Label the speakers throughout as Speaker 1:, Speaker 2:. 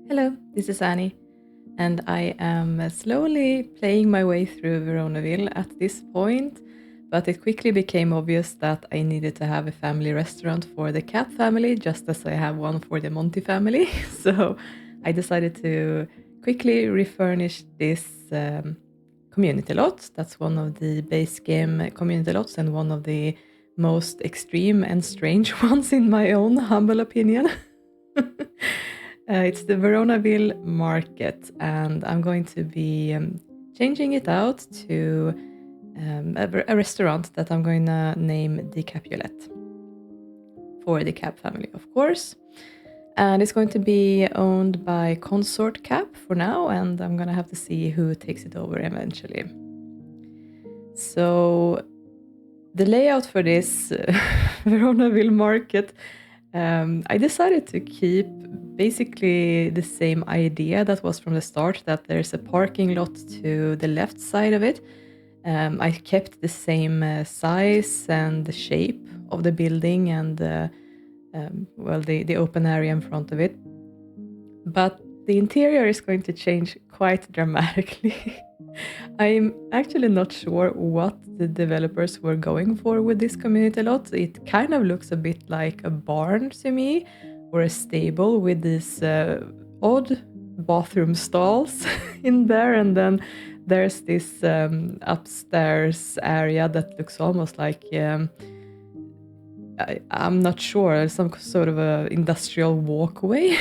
Speaker 1: Hello, this is Annie, and I am slowly playing my way through Veronaville at this point, but it quickly became obvious that I needed to have a family restaurant for the Capp family, just as I have one for the Monty family. So I decided to quickly refurnish this community lot. That's one of the base game community lots and one of the most extreme and strange ones in my own humble opinion. It's the Veronaville Market, and I'm going to be changing it out to a restaurant that I'm going to name the Capulet for the Capp family, of course. And it's going to be owned by Consort Capp for now, and I'm going to have to see who takes it over eventually. So the layout for this Veronaville Market, I decided to keep basically the same idea that was from the start, that there's a parking lot to the left side of it. I kept the same size and the shape of the building and the open area in front of it. But the interior is going to change quite dramatically. I'm actually not sure what the developers were going for with this community lot. It kind of looks a bit like a barn to me, or a stable with these odd bathroom stalls in there, and then there's this upstairs area that looks almost like I'm not sure, some sort of a industrial walkway.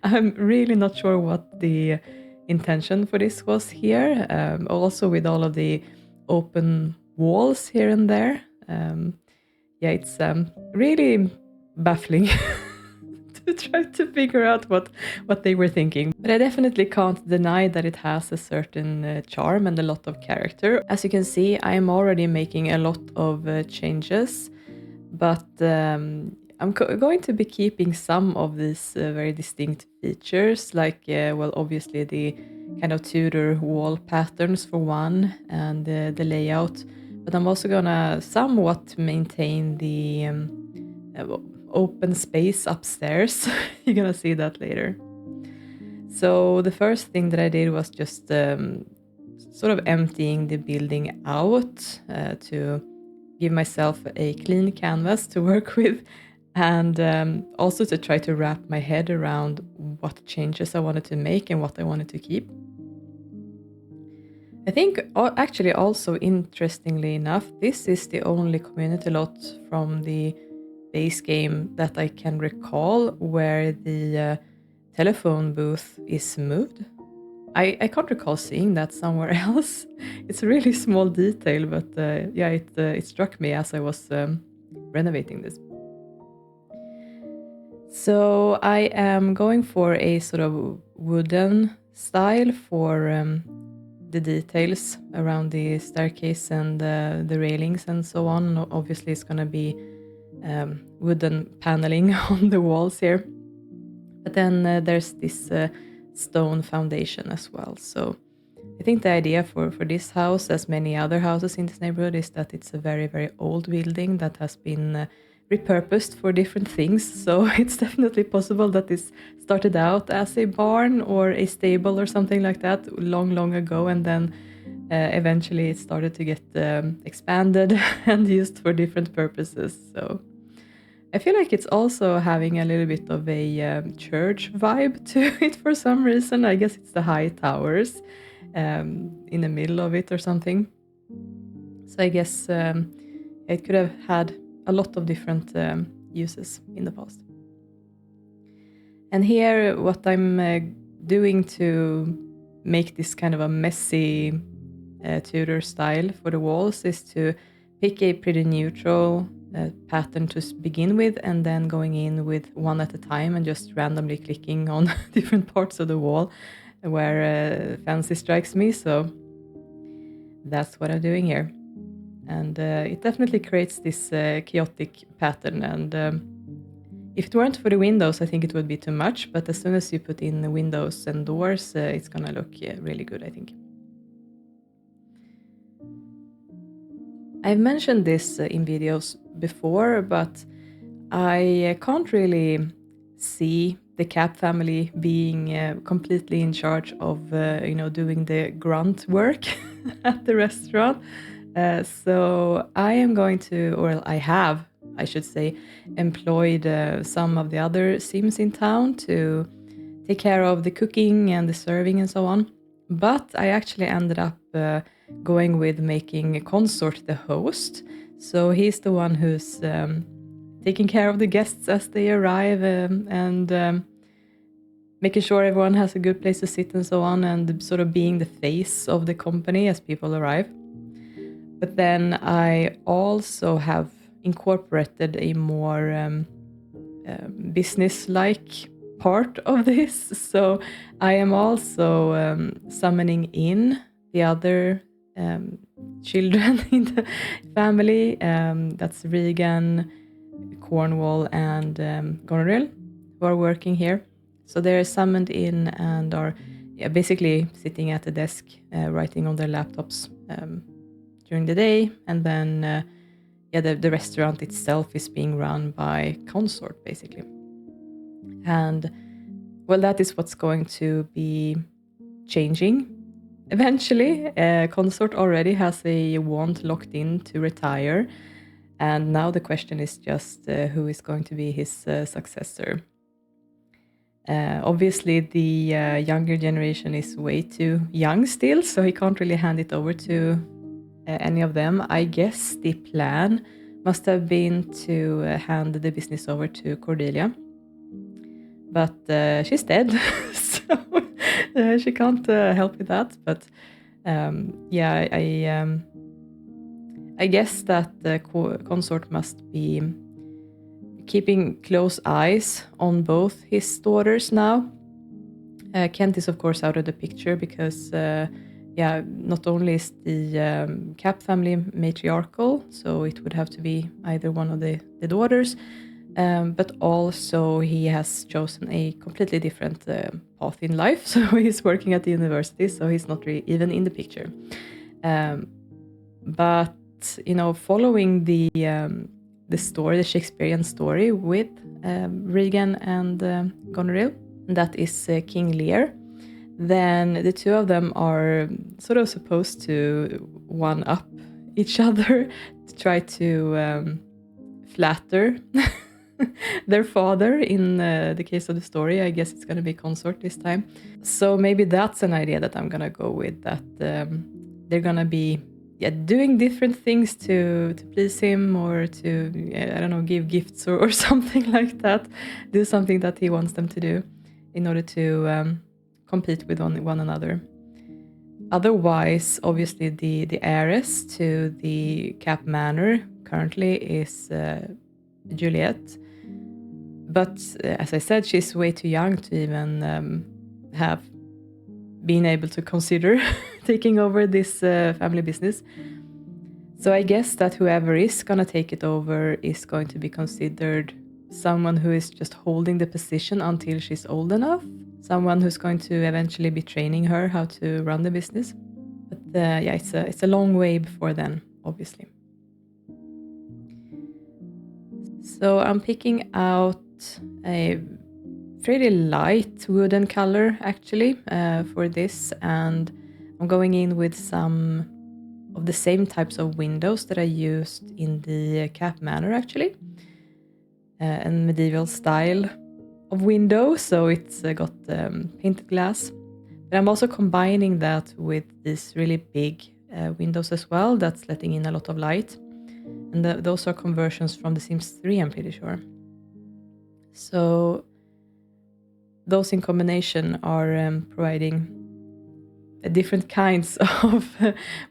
Speaker 1: I'm really not sure what the intention for this was here. Also with all of the open walls here and there. It's really baffling to try to figure out what they were thinking. But I definitely can't deny that it has a certain charm and a lot of character. As you can see, I'm already making a lot of changes, but I'm going to be keeping some of these very distinct features, like, obviously the kind of Tudor wall patterns for one, and the layout. But I'm also gonna somewhat maintain the open space upstairs. You're gonna see that later. So the first thing that I did was just sort of emptying the building out to give myself a clean canvas to work with, and also to try to wrap my head around what changes I wanted to make and what I wanted to keep. I think actually also interestingly enough, this is the only community lot from the base game that I can recall where the telephone booth is moved. I can't recall seeing that somewhere else. It's a really small detail, but it struck me as I was renovating this. So I am going for a sort of wooden style for the details around the staircase and the railings and so on. Obviously, it's going to be wooden paneling on the walls here. But then there's this stone foundation as well. So I think the idea for this house, as many other houses in this neighborhood, is that it's a very, very old building that has been repurposed for different things. So it's definitely possible that this started out as a barn or a stable or something like that long, long ago, and then eventually it started to get expanded and used for different purposes. So I feel like it's also having a little bit of a church vibe to it for some reason. I guess it's the high towers in the middle of it or something. So I guess it could have had a lot of different uses in the past. And here, what I'm doing to make this kind of a messy Tudor style for the walls is to pick a pretty neutral pattern to begin with, and then going in with one at a time and just randomly clicking on different parts of the wall where fancy strikes me. So that's what I'm doing here. And it definitely creates this chaotic pattern. And if it weren't for the windows, I think it would be too much. But as soon as you put in the windows and doors, it's going to look really good, I think. I've mentioned this in videos before, but I can't really see the Capp family being completely in charge of, doing the grunt work at the restaurant. So I am going to, or I have, I should say, employed some of the other Sims in town to take care of the cooking and the serving and so on. But I actually ended up going with making Consort the host. So he's the one who's taking care of the guests as they arrive and making sure everyone has a good place to sit and so on, and sort of being the face of the company as people arrive. But then I also have incorporated a more business-like part of this. So I am also summoning in the other children in the family. That's Regan, Cornwall, and Goneril, who are working here. So they're summoned in and are basically sitting at the desk, writing on their laptops during the day. And then the restaurant itself is being run by Consort, basically. And well, that is what's going to be changing eventually. Consort already has a wand locked in to retire. And now the question is just who is going to be his successor. Obviously, the younger generation is way too young still, so he can't really hand it over to any of them. I guess the plan must have been to hand the business over to Cordelia. But she's dead, so she can't help with that. But I guess that the Consort must be keeping close eyes on both his daughters now. Kent is, of course, out of the picture because, not only is the Capp family matriarchal, so it would have to be either one of the daughters, but also he has chosen a completely different path in life. So he's working at the university, so he's not really even in the picture. But, following the story, the Shakespearean story with Regan and Goneril, that is King Lear, then the two of them are sort of supposed to one-up each other to try to flatter their father. In the case of the story, I guess it's going to be Consort this time. So maybe that's an idea that I'm going to go with, that they're going to be doing different things to please him, or to, give gifts or something like that. Do something that he wants them to do in order to compete with one another. Otherwise, obviously, the heiress to the Capp Manor currently is Juliet. But as I said, she's way too young to even have been able to consider taking over this family business. So I guess that whoever is going to take it over is going to be considered someone who is just holding the position until she's old enough, someone who's going to eventually be training her how to run the business. But it's a long way before then, obviously. So I'm picking out a pretty light wooden color, actually, for this, and I'm going in with some of the same types of windows that I used in the Capp Manor, actually, a medieval style of window, so it's got painted glass. But I'm also combining that with these really big windows as well, that's letting in a lot of light, and those are conversions from The Sims 3, I'm pretty sure. So those in combination are providing different kinds of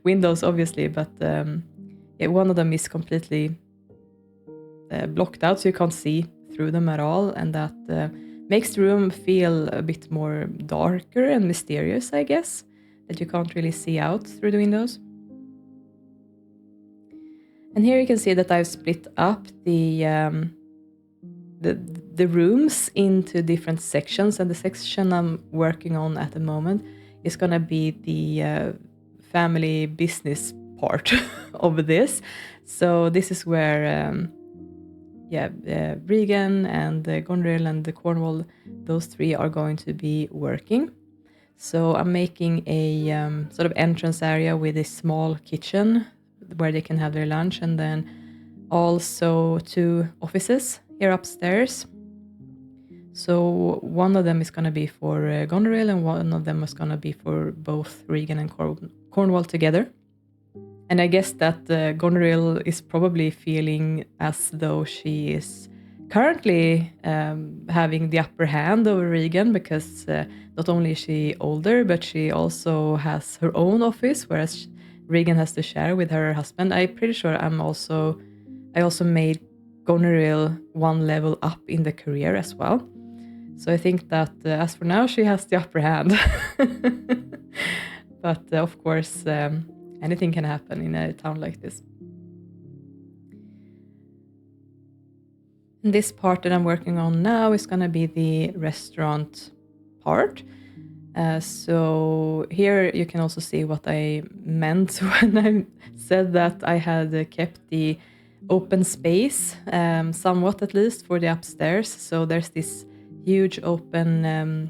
Speaker 1: windows, obviously, but one of them is completely blocked out, so you can't see through them at all, and that makes the room feel a bit more darker and mysterious, I guess, that you can't really see out through the windows. And here you can see that I've split up the rooms into different sections, and the section I'm working on at the moment is going to be the family business part of this. So this is where Regan and the Goneril and the Cornwall, those three are going to be working. So I'm making a sort of entrance area with a small kitchen where they can have their lunch, and then also 2 offices here upstairs. So one of them is going to be for Goneril, and one of them is going to be for both Regan and Cornwall together. And I guess that Goneril is probably feeling as though she is currently having the upper hand over Regan, because not only is she older, but she also has her own office, whereas Regan has to share with her husband. I'm pretty sure I also made Goneril 1 level up in the career as well. So I think that as for now, she has the upper hand. But of course, anything can happen in a town like this. And this part that I'm working on now is going to be the restaurant part. So here you can also see what I meant when I said that I had kept the open space, somewhat at least, for the upstairs. So there's this huge open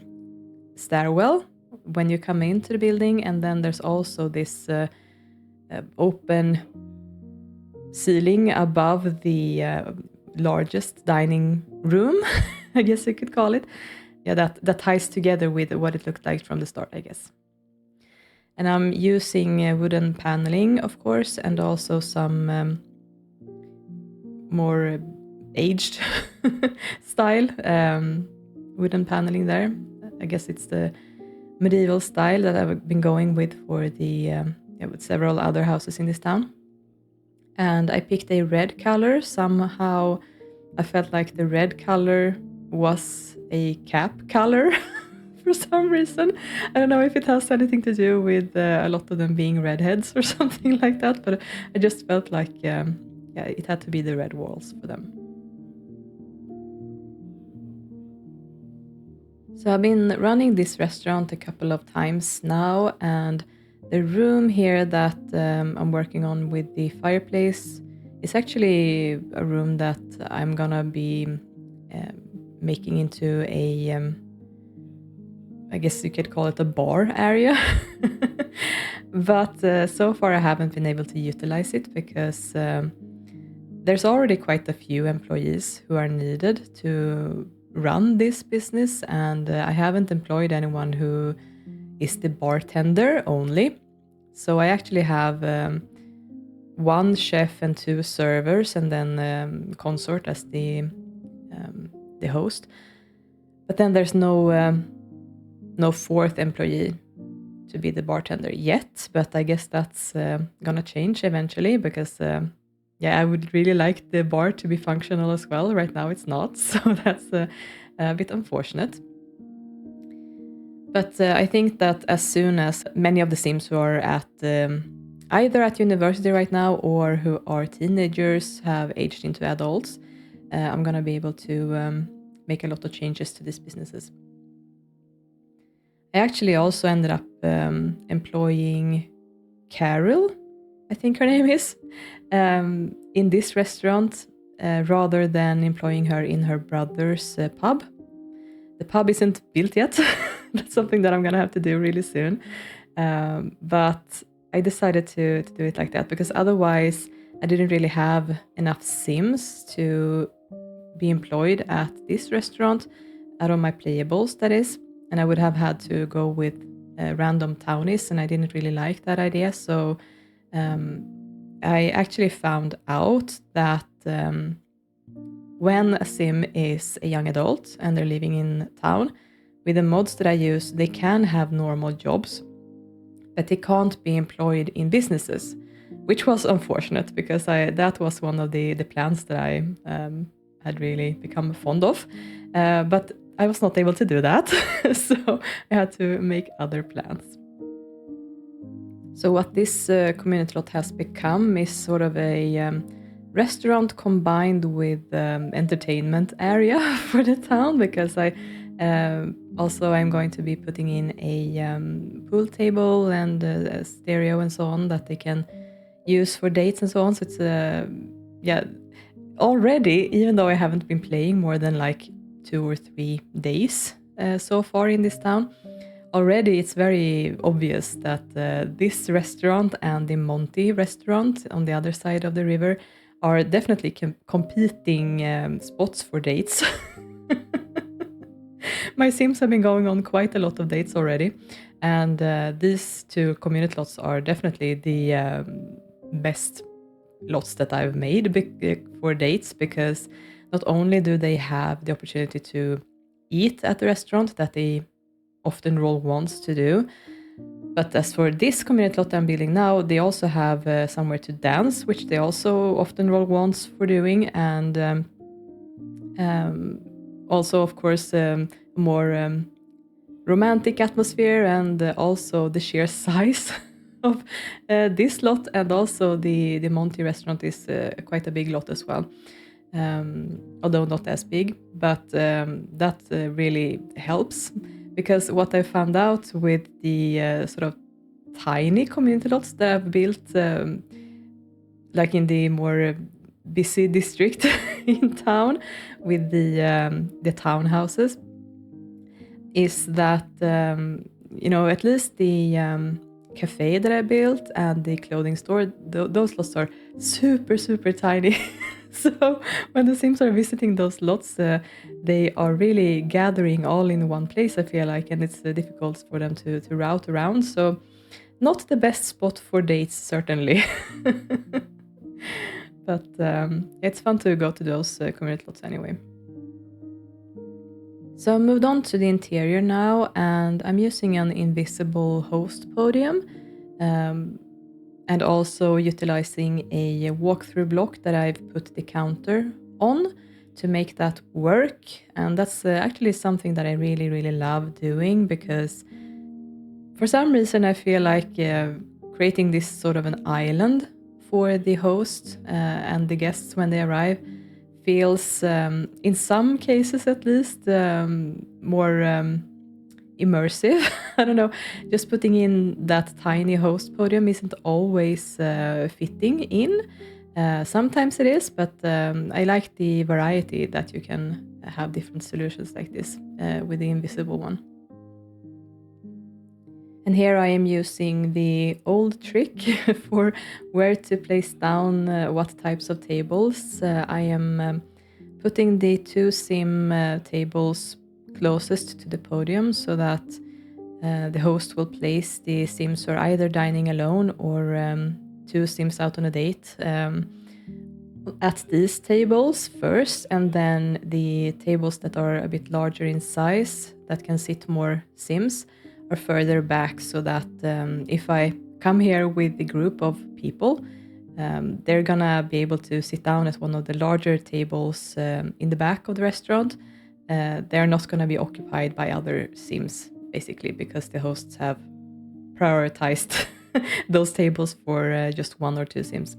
Speaker 1: stairwell when you come into the building, and then there's also this open ceiling above the largest dining room, I guess you could call it. Yeah, that ties together with what it looked like from the start, I guess. And I'm using wooden paneling, of course, and also some more aged style wooden paneling there. I guess it's the medieval style that I've been going with for the with several other houses in this town. And I picked a red color. Somehow I felt like the red color was a Capp color for some reason. I don't know if it has anything to do with a lot of them being redheads or something like that, but I just felt like it had to be the red walls for them. So I've been running this restaurant a couple of times now, and the room here that I'm working on with the fireplace is actually a room that I'm gonna be making into a, I guess you could call it a bar area. But so far I haven't been able to utilize it because there's already quite a few employees who are needed to run this business, and I haven't employed anyone who is the bartender only. So I actually have 1 chef and 2 servers, and then consort as the host. But then there's no 4th employee to be the bartender yet. But I guess that's gonna change eventually, because I would really like the bar to be functional as well. Right now it's not, so that's a bit unfortunate. But I think that as soon as many of the Sims who are at either at university right now or who are teenagers have aged into adults, I'm going to be able to make a lot of changes to these businesses. I actually also ended up employing Carol, I think her name is, in this restaurant rather than employing her in her brother's pub. The pub isn't built yet. That's something that I'm going to have to do really soon. But I decided to do it like that because otherwise I didn't really have enough Sims to be employed at this restaurant out of my playables, that is. And I would have had to go with random townies, and I didn't really like that idea. So I actually found out that when a Sim is a young adult and they're living in town, with the mods that I use, they can have normal jobs, but they can't be employed in businesses, which was unfortunate because that was one of the plans that I had really become fond of. But I was not able to do that, so I had to make other plans. So what this community lot has become is sort of a restaurant combined with entertainment area for the town, because I'm going to be putting in a pool table and a stereo and so on that they can use for dates and so on. So it's already, even though I haven't been playing more than like 2 or 3 days so far in this town, already it's very obvious that this restaurant and the Monty restaurant on the other side of the river are definitely competing spots for dates. My Sims have been going on quite a lot of dates already, and these 2 community lots are definitely the best lots that I've made for dates, because not only do they have the opportunity to eat at the restaurant that they often roll wants to do, but as for this community lot I'm building now, they also have somewhere to dance, which they also often roll wants for doing, and also, of course, more romantic atmosphere, and also the sheer size of this lot, and also the Monty restaurant is quite a big lot as well, although not as big, but that really helps, because what I found out with the sort of tiny community lots that I've built, like in the more busy district in town with the townhouses, is that at least the cafe that I built and the clothing store, those lots are super tiny. So when the Sims are visiting those lots, they are really gathering all in one place, I feel like, and it's difficult for them to route around. So not the best spot for dates, certainly. But it's fun to go to those community lots anyway. So I moved on to the interior now, and I'm using an invisible host podium, and also utilizing a walkthrough block that I've put the counter on to make that work. And that's actually something that I really love doing, because for some reason I feel like creating this sort of an island for the host and the guests when they arrive feels, in some cases at least, more immersive. I don't know, just putting in that tiny host podium isn't always fitting in. Sometimes it is, but I like the variety that you can have different solutions like this with the invisible one. And here I am using the old trick for where to place down what types of tables. I am putting the 2 sim tables closest to the podium, so that the host will place the Sims who are either dining alone or 2 Sims out on a date at these tables first, and then the tables that are a bit larger in size, that can sit more Sims, are further back, so that if I come here with a group of people, they're gonna be able to sit down at one of the larger tables in the back of the restaurant. They're not gonna be occupied by other Sims, basically, because the hosts have prioritized those tables for just 1 or 2 Sims.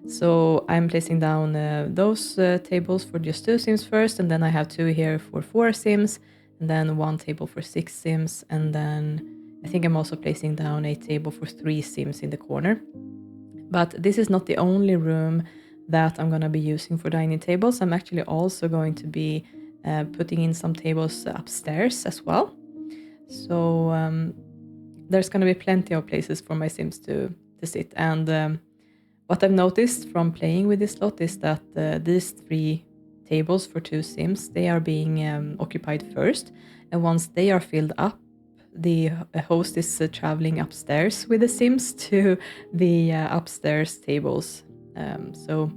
Speaker 1: So I'm placing down those tables for just 2 Sims first, and then I have 2 here for 4 Sims, and then 1 table for 6 Sims, and then I think I'm also placing down a table for 3 Sims in the corner. But this is not the only room that I'm going to be using for dining tables. I'm actually also going to be putting in some tables upstairs as well. So there's going to be plenty of places for my Sims to sit. And what I've noticed from playing with this lot is that these 3 tables for 2 Sims, they are being occupied first, and once they are filled up, the host is traveling upstairs with the Sims to the upstairs tables. So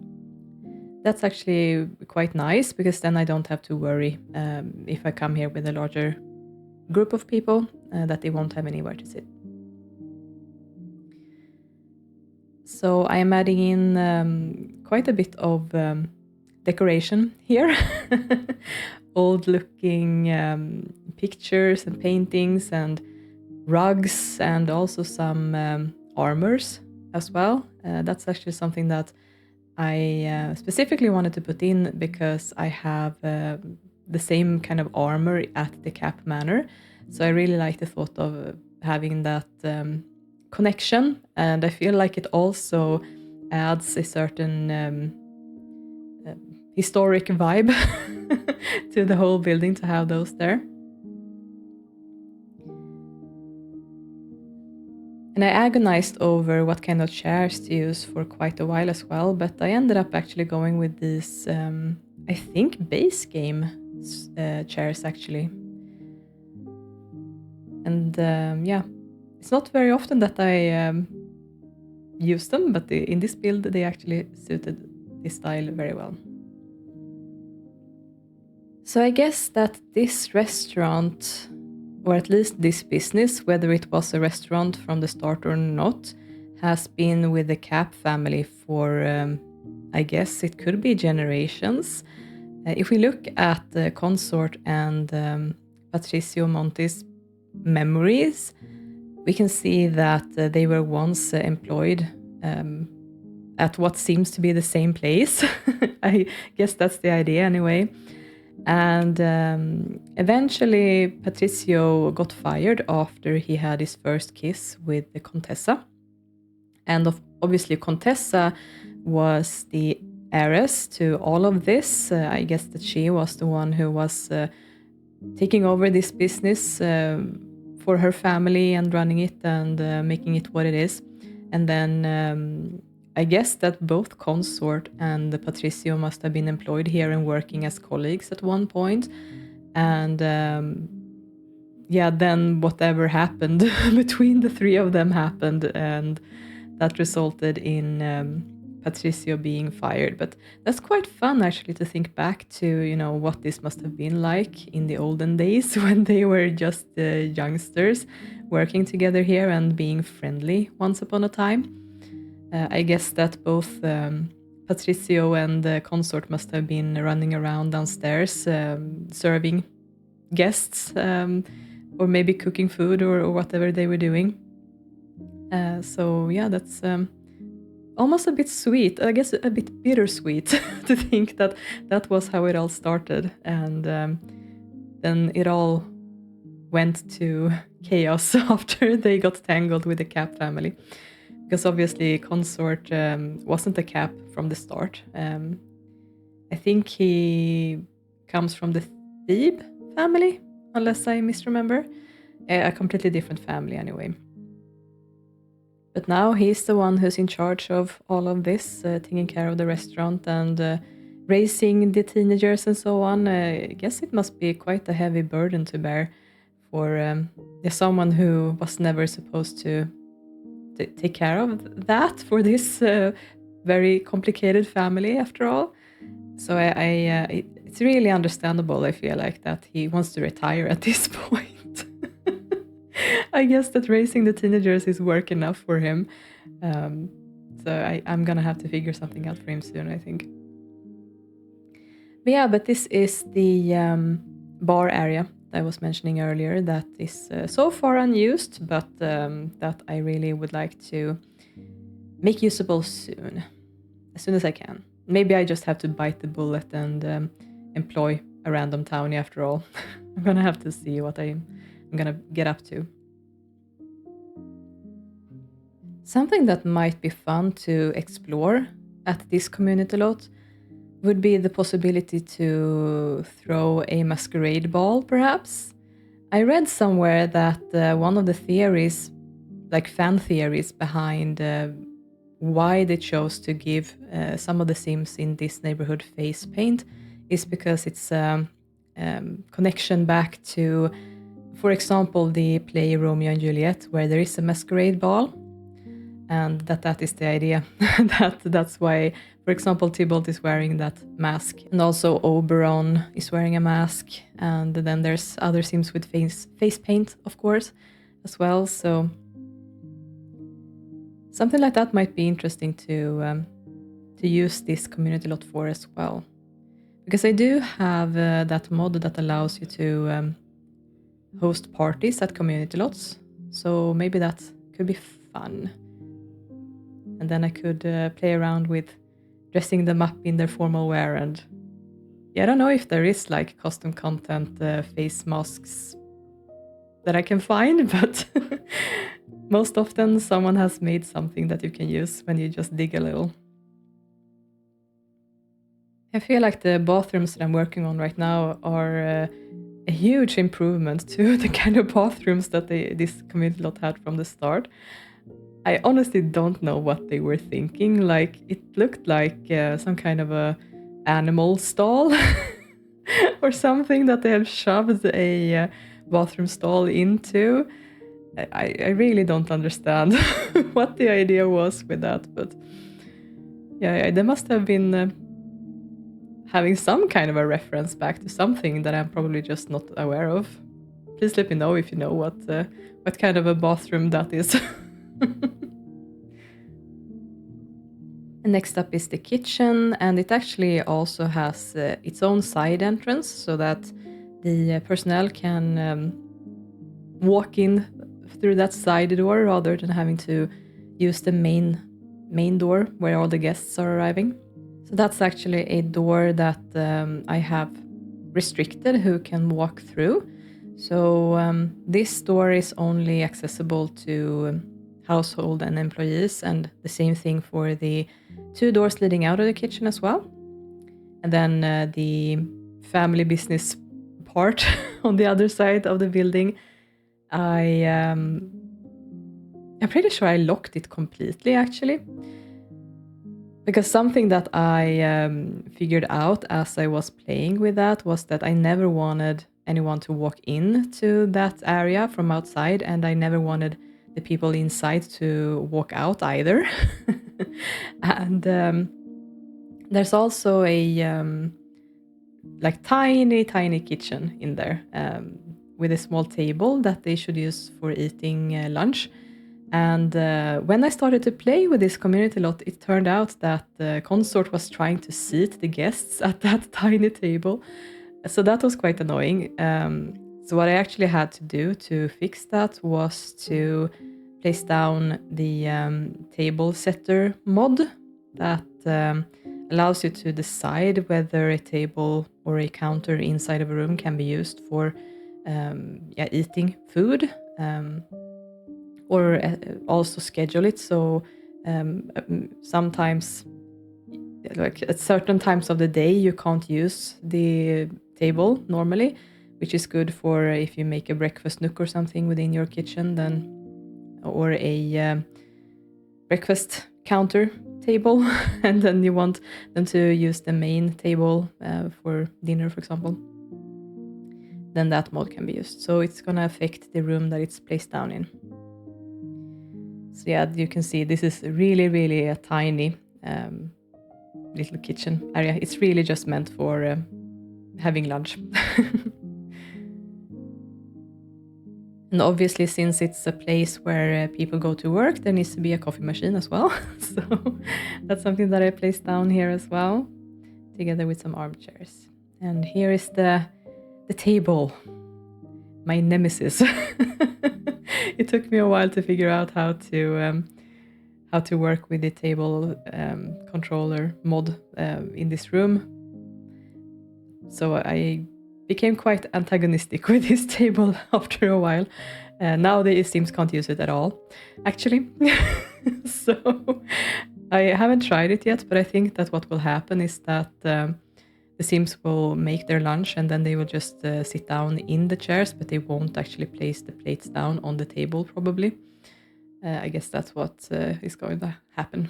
Speaker 1: that's actually quite nice, because then I don't have to worry if I come here with a larger group of people that they won't have anywhere to sit. So I am adding in quite a bit of decoration here. Old looking pictures and paintings and rugs, and also some armors as well. That's actually something that I specifically wanted to put in, because I have the same kind of armor at the Capp Manor. So I really like the thought of having that connection, and I feel like it also adds a certain historic vibe to the whole building to have those there. And I agonized over what kind of chairs to use for quite a while as well, but I ended up actually going with these, I think, base game chairs actually. And yeah, it's not very often that I use them, but in this build they actually suited this style very well. So I guess that this restaurant, or at least this business, whether it was a restaurant from the start or not, has been with the Capp family for, I guess it could be generations. If we look at the consort and Patricio Monti's memories, we can see that they were once employed at what seems to be the same place. I guess that's the idea anyway. And eventually Patricio got fired after he had his first kiss with the Contessa. And obviously Contessa was the heiress to all of this. I guess that she was the one who was taking over this business for her family and running it and making it what it is. And then I guess that both consort and the Patricio must have been employed here and working as colleagues at one point. And yeah, then whatever happened between the three of them happened, and that resulted in Patricio being fired. But that's quite fun actually to think back to, you know, what this must have been like in the olden days when they were just youngsters working together here and being friendly once upon a time. I guess that both Patricio and the consort must have been running around downstairs serving guests or maybe cooking food or whatever they were doing. So yeah, that's almost a bit sweet, I guess a bit bittersweet to think that that was how it all started. And then it all went to chaos after they got tangled with the Capp family. Because obviously consort wasn't a Capp from the start. I think he comes from the Thebe family, unless I misremember. A completely different family anyway. But now he's the one who's in charge of all of this, taking care of the restaurant and raising the teenagers and so on. I guess it must be quite a heavy burden to bear for someone who was never supposed to take care of that for this very complicated family after all. So it's really understandable, I feel like, that he wants to retire at this point. I guess that raising the teenagers is work enough for him. So I'm gonna have to figure something out for him soon, I think. But yeah, but this is the bar area I was mentioning earlier that is so far unused, but that I really would like to make usable soon, as soon as I can. Maybe I just have to bite the bullet and employ a random townie after all. I'm gonna have to see what I'm gonna get up to. Something that might be fun to explore at this community lot would be the possibility to throw a masquerade ball, perhaps. I read somewhere that one of the theories, like fan theories behind why they chose to give some of the Sims in this neighborhood face paint is because it's a connection back to, for example, the play Romeo and Juliet, where there is a masquerade ball. And that is the idea. That's why, for example, Tybalt is wearing that mask. And also Oberon is wearing a mask. And then there's other Sims with face paint, of course, as well. So something like that might be interesting to use this community lot for as well. Because I do have that mod that allows you to host parties at community lots. So maybe that could be fun. And then I could play around with dressing them up in their formal wear. And yeah, I don't know if there is like custom content face masks that I can find, but most often someone has made something that you can use when you just dig a little. I feel like the bathrooms that I'm working on right now are a huge improvement to the kind of bathrooms that this community lot had from the start. I honestly don't know what they were thinking. Like, it looked like some kind of a animal stall or something that they had shoved a bathroom stall into. I really don't understand what the idea was with that, but yeah, they must have been having some kind of a reference back to something that I'm probably just not aware of. Please let me know if you know what kind of a bathroom that is. And next up is the kitchen, and it actually also has its own side entrance so that the personnel can walk in through that side door rather than having to use the main door where all the guests are arriving. So that's actually a door that I have restricted who can walk through. So this door is only accessible to household and employees, and the same thing for the 2 doors leading out of the kitchen as well. And then the family business part on the other side of the building, I'm pretty sure I locked it completely actually. Because something that I figured out as I was playing with that was that I never wanted anyone to walk into that area from outside, and I never wanted the people inside to walk out either. And there's also a like tiny kitchen in there with a small table that they should use for eating lunch. And when I started to play with this community lot, it turned out that the consort was trying to seat the guests at that tiny table. So that was quite annoying. So what I actually had to do to fix that was to place down the table setter mod that allows you to decide whether a table or a counter inside of a room can be used for eating food. Or also schedule it. So sometimes, like at certain times of the day, you can't use the table normally, which is good for if you make a breakfast nook or something within your kitchen, then, or a breakfast counter table, and then you want them to use the main table for dinner, for example. Then that mod can be used. So it's gonna affect the room that it's placed down in. So yeah, you can see this is really a tiny little kitchen area. It's really just meant for having lunch. And obviously, since it's a place where people go to work, there needs to be a coffee machine as well. So that's something that I placed down here as well, together with some armchairs. And here is the table, my nemesis. It took me a while to figure out how to work with the table controller mod in this room. So I became quite antagonistic with this table after a while. Now the Sims can't use it at all, actually. So I haven't tried it yet, but I think that what will happen is that the Sims will make their lunch and then they will just sit down in the chairs, but they won't actually place the plates down on the table, probably. I guess that's what is going to happen.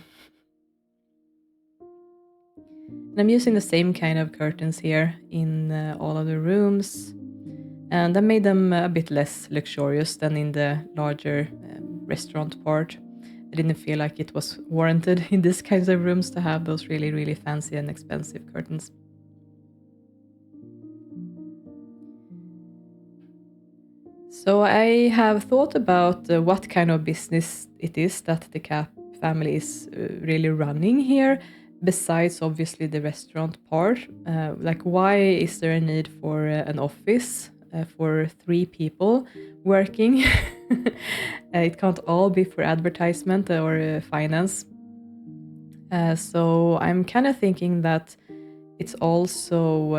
Speaker 1: And I'm using the same kind of curtains here in all of the rooms. And I made them a bit less luxurious than in the larger restaurant part. I didn't feel like it was warranted in these kinds of rooms to have those really fancy and expensive curtains. So I have thought about what kind of business it is that the Capp family is really running here, besides obviously the restaurant part. Like, why is there a need for an office for 3 people working? It can't all be for advertisement or finance. So I'm kind of thinking that it's also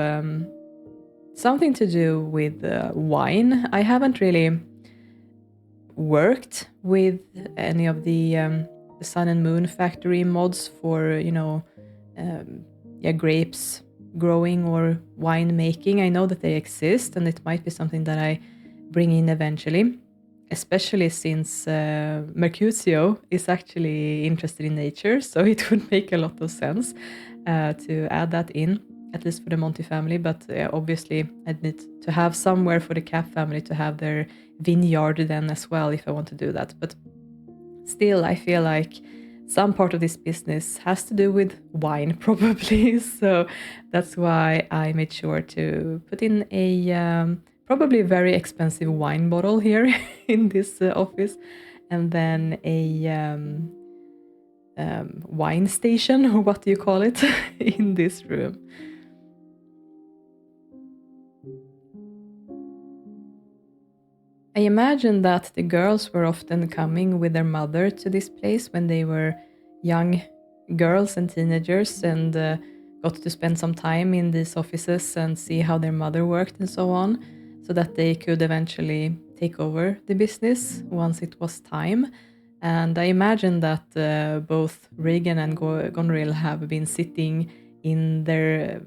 Speaker 1: something to do with wine. I haven't really worked with any of the Sun and Moon Factory mods for, grapes growing or wine making. I know that they exist, and it might be something that I bring in eventually, especially since Mercutio is actually interested in nature, so it would make a lot of sense to add that in, at least for the Monti family. But obviously I'd need to have somewhere for the Capp family to have their vineyard then as well if I want to do that. But still, I feel like some part of this business has to do with wine, probably. So that's why I made sure to put in a probably very expensive wine bottle here in this office, and then a wine station, or what do you call it, in this room. I imagine that the girls were often coming with their mother to this place when they were young girls and teenagers, and got to spend some time in these offices and see how their mother worked and so on, so that they could eventually take over the business once it was time. And I imagine that both Regan and Gonril have been sitting in their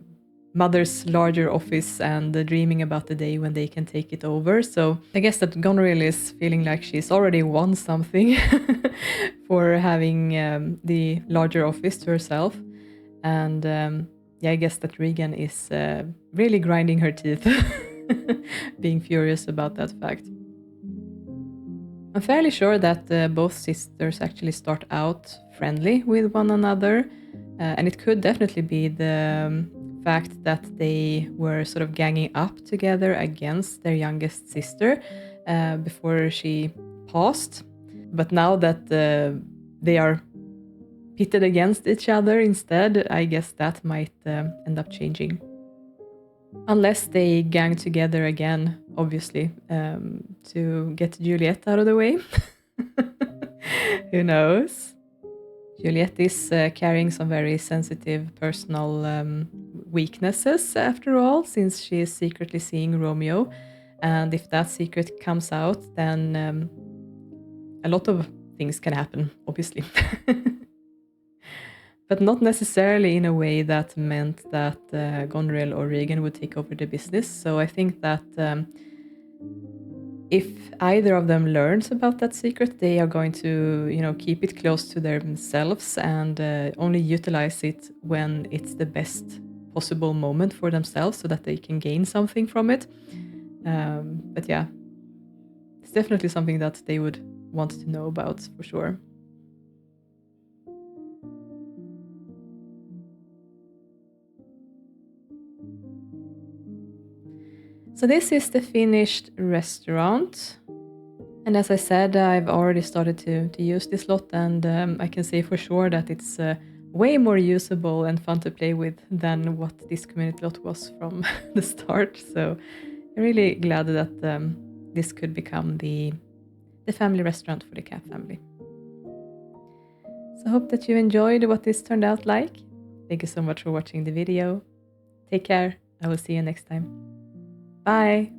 Speaker 1: mother's larger office and dreaming about the day when they can take it over. So I guess that Gonril is feeling like she's already won something for having the larger office to herself. And yeah, I guess that Regan is really grinding her teeth, being furious about that fact. I'm fairly sure that both sisters actually start out friendly with one another, and it could definitely be the fact that they were sort of ganging up together against their youngest sister before she passed. But now that they are pitted against each other instead, I guess that might end up changing. Unless they gang together again, obviously, to get Juliet out of the way. Who knows? Juliet is carrying some very sensitive personal weaknesses, after all, since she is secretly seeing Romeo. And if that secret comes out, then a lot of things can happen, obviously. But not necessarily in a way that meant that Gonril or Regan would take over the business. So I think that if either of them learns about that secret, they are going to, keep it close to themselves and only utilize it when it's the best possible moment for themselves, so that they can gain something from it. But yeah, it's definitely something that they would want to know about for sure. So this is the finished restaurant. And as I said, I've already started to use this lot, and I can say for sure that it's way more usable and fun to play with than what this community lot was from the start. So I'm really glad that this could become the family restaurant for the Capp family. So I hope that you enjoyed what this turned out like. Thank you so much for watching the video. Take care. I will see you next time. Bye!